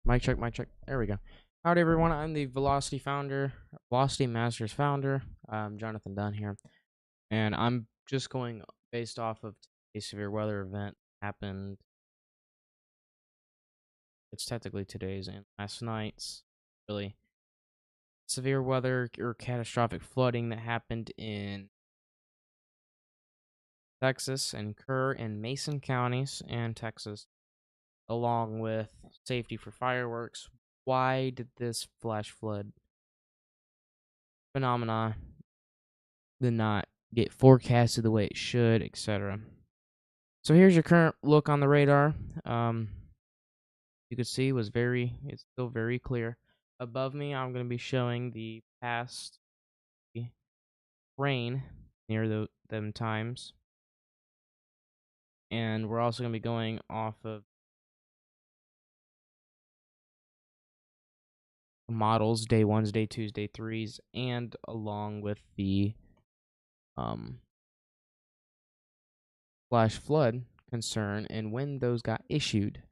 Mic check, mic check. There we go. Howdy, everyone. I'm the Velocity Masters founder. Jonathan Dunn here, and I'm just going based off of a severe weather event happened. It's technically today's and last night's really severe weather or catastrophic flooding that happened in Texas and Kerr and Mason counties and Texas, along with safety for fireworks. Why did this flash flood phenomena did not get forecasted the way it should, etc. So here's your current look on the radar. You could see it's still very clear. Above me, I'm going to be showing the past rain near them times. And we're also going to be going off of models, day 1s, day 2s, day 3s, and along with the flash flood concern and when those got issued.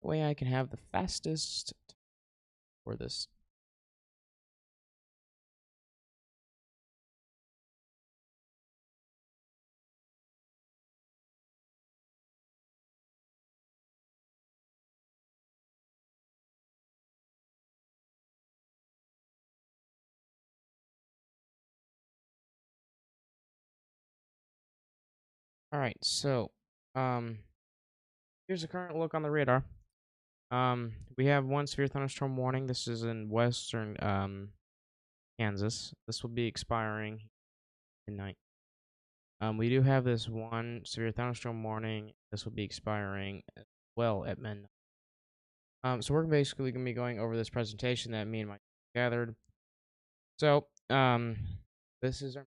Way I can have the fastest for this. All right, so here's the current look on the radar. We have one severe thunderstorm warning. This is in western Kansas. This will be expiring midnight. We do have this one severe thunderstorm warning. This will be expiring as well at midnight. So we're basically gonna be going over this presentation that me and Mike gathered. So this is our.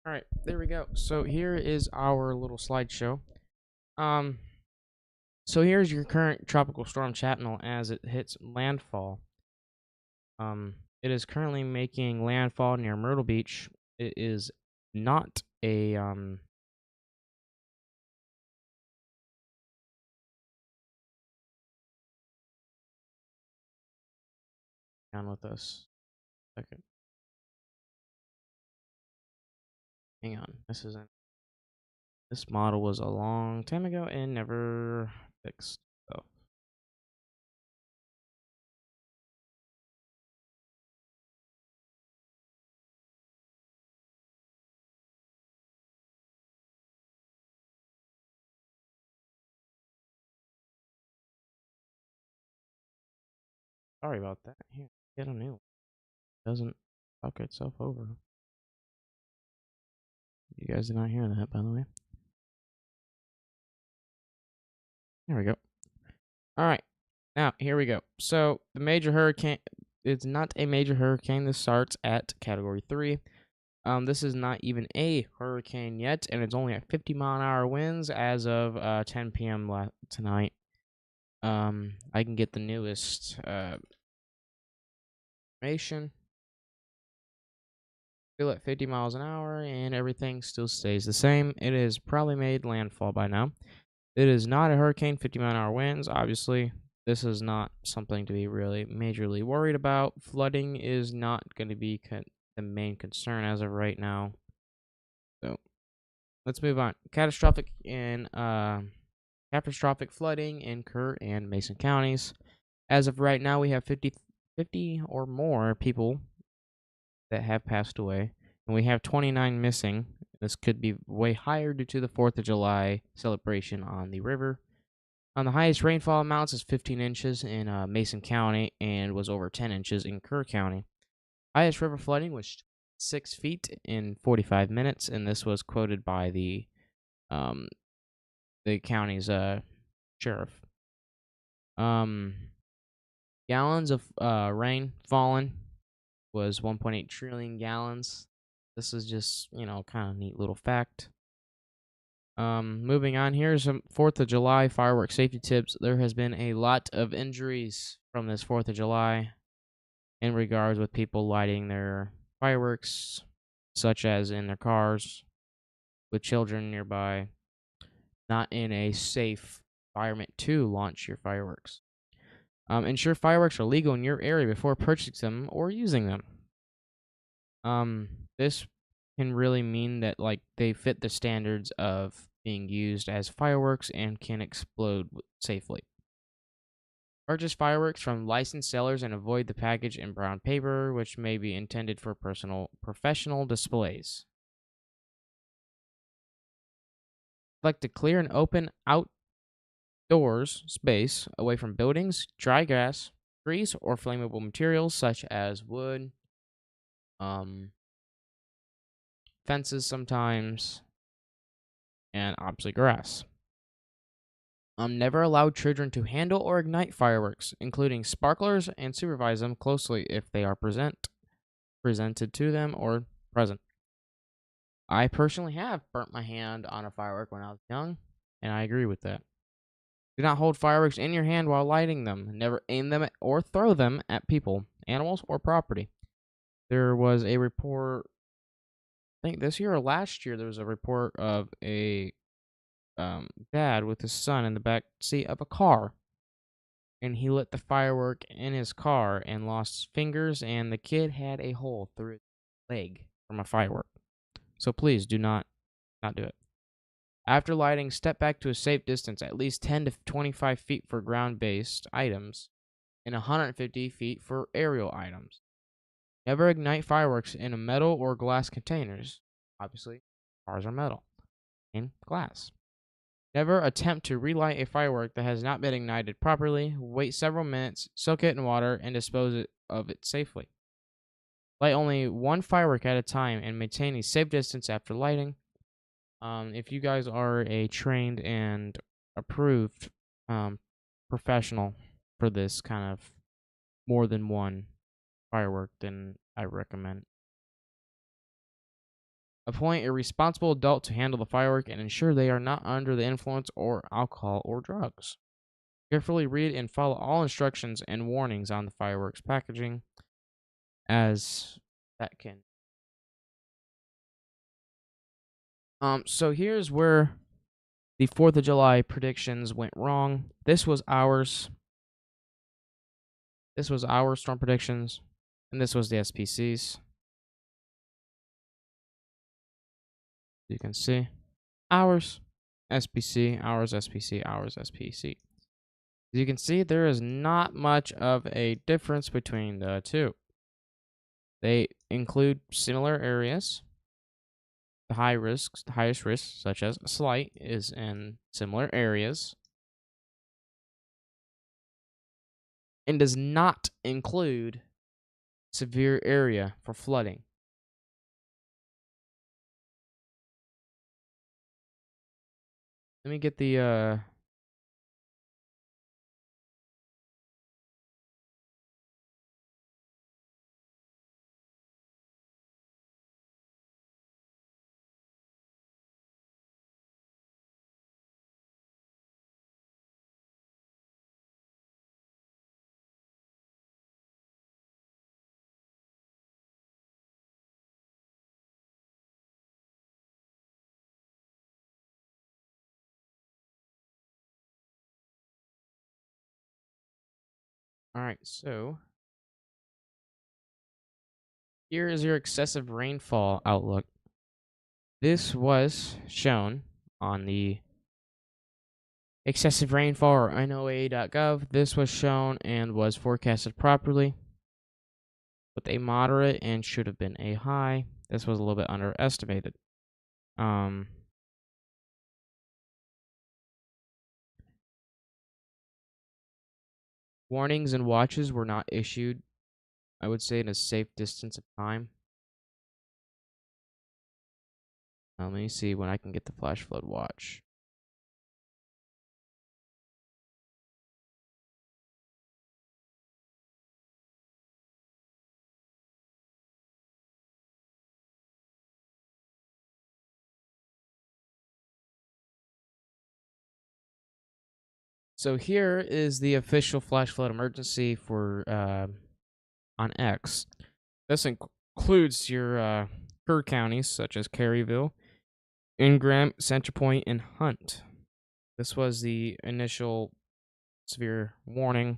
All right, there we go. So here is our little slideshow. Um, so here's your current tropical storm Chattanooga as it hits landfall. It is currently making landfall near Myrtle Beach. It is not a down with us. Second. Hang on. This model was a long time ago and never fixed. So sorry about that. Here, get a new one. Doesn't fuck itself over. You guys did not hear that, by the way. There we go. All right. Now, here we go. So, the major hurricane, it's not a major hurricane. This starts at Category 3. This is not even a hurricane yet, and it's only at 50-mile-an-hour winds as of 10 p.m. tonight. I can get the newest information. Still at 50 miles an hour, and everything still stays the same. It has probably made landfall by now. It is not a hurricane, 50-mile-an-hour winds. Obviously, this is not something to be really majorly worried about. Flooding is not going to be the main concern as of right now. So, let's move on. Catastrophic flooding in Kerr and Mason counties. As of right now, we have 50 or more people that have passed away, and we have 29 missing. This could be way higher due to the 4th of July celebration on the river. The highest rainfall amounts is 15 inches in Mason County and was over 10 inches in Kerr County. Highest river flooding was 6 feet in 45 minutes, and this was quoted by the county's sheriff. Gallons of rain fallen was 1.8 trillion gallons. This is just, kind of neat little fact. Moving on, here's some 4th of July fireworks safety tips. There has been a lot of injuries from this 4th of July in regards with people lighting their fireworks, such as in their cars, with children nearby, not in a safe environment to launch your fireworks. Ensure fireworks are legal in your area before purchasing them or using them. This can really mean that they fit the standards of being used as fireworks and can explode safely. Purchase fireworks from licensed sellers and avoid the package in brown paper, which may be intended for professional displays. Select a clear and open outdoors space away from buildings, dry grass, trees, or flammable materials such as wood, fences sometimes, and obviously grass. Never allow children to handle or ignite fireworks, including sparklers, and supervise them closely if they are presented to them or present. I personally have burnt my hand on a firework when I was young, and I agree with that. Do not hold fireworks in your hand while lighting them. Never aim them or throw them at people, animals, or property. There was a report, I think this year or last year, there was a report of a dad with his son in the back seat of a car, and he lit the firework in his car and lost his fingers, and the kid had a hole through his leg from a firework. So please do not do it. After lighting, step back to a safe distance, at least 10 to 25 feet for ground-based items and 150 feet for aerial items. Never ignite fireworks in a metal or glass containers. Obviously, cars are metal and glass. Never attempt to relight a firework that has not been ignited properly. Wait several minutes, soak it in water, and dispose of it safely. Light only one firework at a time and maintain a safe distance after lighting. If you guys are a trained and approved professional for this kind of more than one firework, then I recommend. Appoint a responsible adult to handle the firework and ensure they are not under the influence of alcohol or drugs. Carefully read and follow all instructions and warnings on the fireworks packaging. as that can. So here's where the 4th of July predictions went wrong. This was ours. This was our storm predictions, and this was the SPC's. You can see ours, SPC, ours, SPC, ours, SPC. As you can see, there is not much of a difference between the two. They include similar areas. The highest risks, such as slight, is in similar areas, and does not include severe area for flooding. Let me get the all right, so here is your excessive rainfall outlook. This was shown on the excessive rainfall or NOAA.gov. This was shown and was forecasted properly with a moderate and should have been a high. This was a little bit underestimated. Warnings and watches were not issued, I would say, in a safe distance of time. Let me see when I can get the flash flood watch. So here is the official flash flood emergency for on X. This includes your Kerr counties such as Caryville, Ingram, Centerpoint, and Hunt. This was the initial severe warning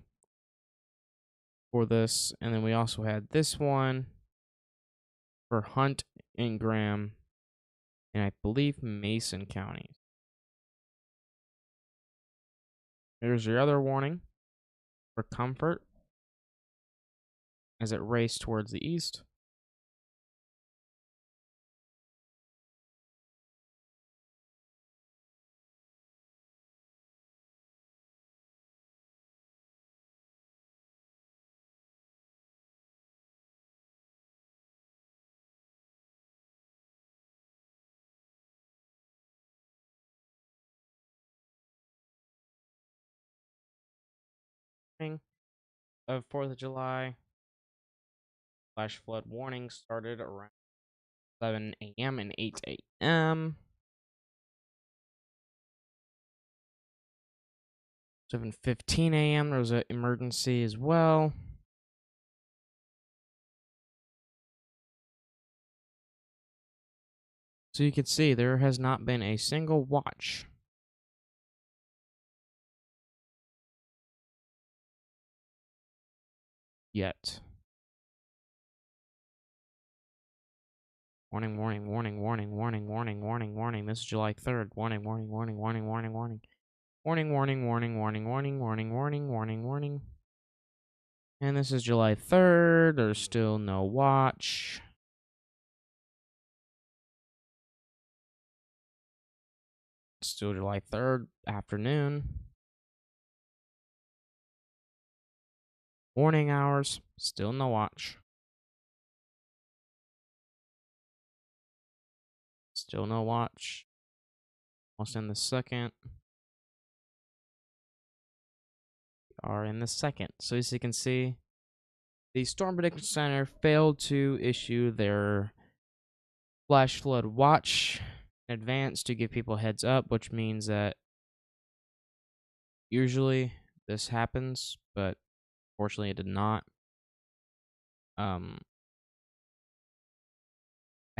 for this, and then we also had this one for Hunt, Ingram, and I believe Mason counties. Here's your other warning for Comfort as it raced towards the east. Of 4th of July, flash flood warning started around 7 a.m. and 8 a.m. 7:15 a.m. there was an emergency as well. So you can see there has not been a single watch yet. Warning, warning, warning, warning, warning, warning, warning, warning. This is July 3rd. Warning, warning, warning, warning, warning, warning. Warning, warning, warning, warning, warning, warning, warning, warning, warning. And this is July 3rd. There's still no watch. Still July 3rd, afternoon. Morning hours, still no watch. Still no watch. Almost in the second. We are in the second. So as you can see, the Storm Prediction Center failed to issue their flash flood watch in advance to give people heads up, which means that usually this happens, but fortunately it did not.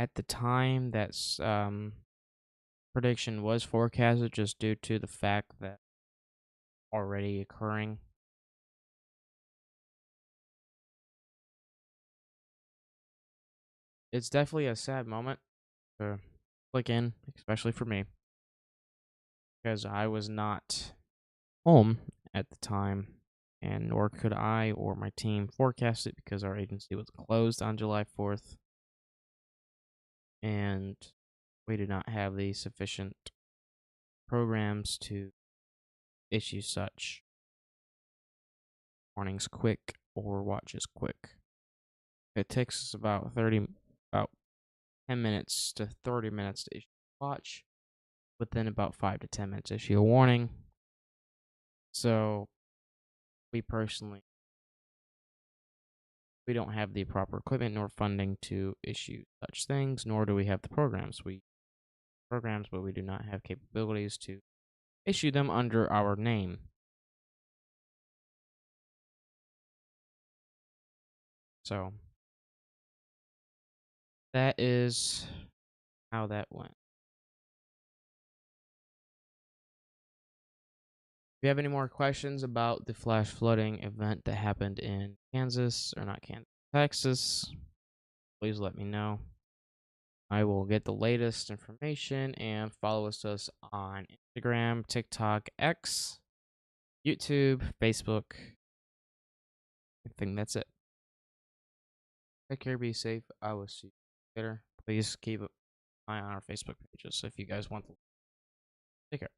at the time that prediction was forecasted just due to the fact that already occurring. It's definitely a sad moment to click in, especially for me, because I was not home at the time, and nor could I or my team forecast it because our agency was closed on July 4th, and we did not have the sufficient programs to issue such warnings quick or watches quick. It takes us about 10 minutes to 30 minutes to issue a watch, within about 5 to 10 minutes issue a warning. So we personally, we don't have the proper equipment nor funding to issue such things, nor do we have the programs. We programs, but we do not have capabilities to issue them under our name. So that is how that went. If you have any more questions about the flash flooding event that happened in Kansas, or not Kansas, Texas, please let me know. I will get the latest information, and follow us on Instagram, TikTok, X, YouTube, Facebook. I think that's it. Take care, be safe. I will see you later. Please keep an eye on our Facebook pages if you guys want to. Take care.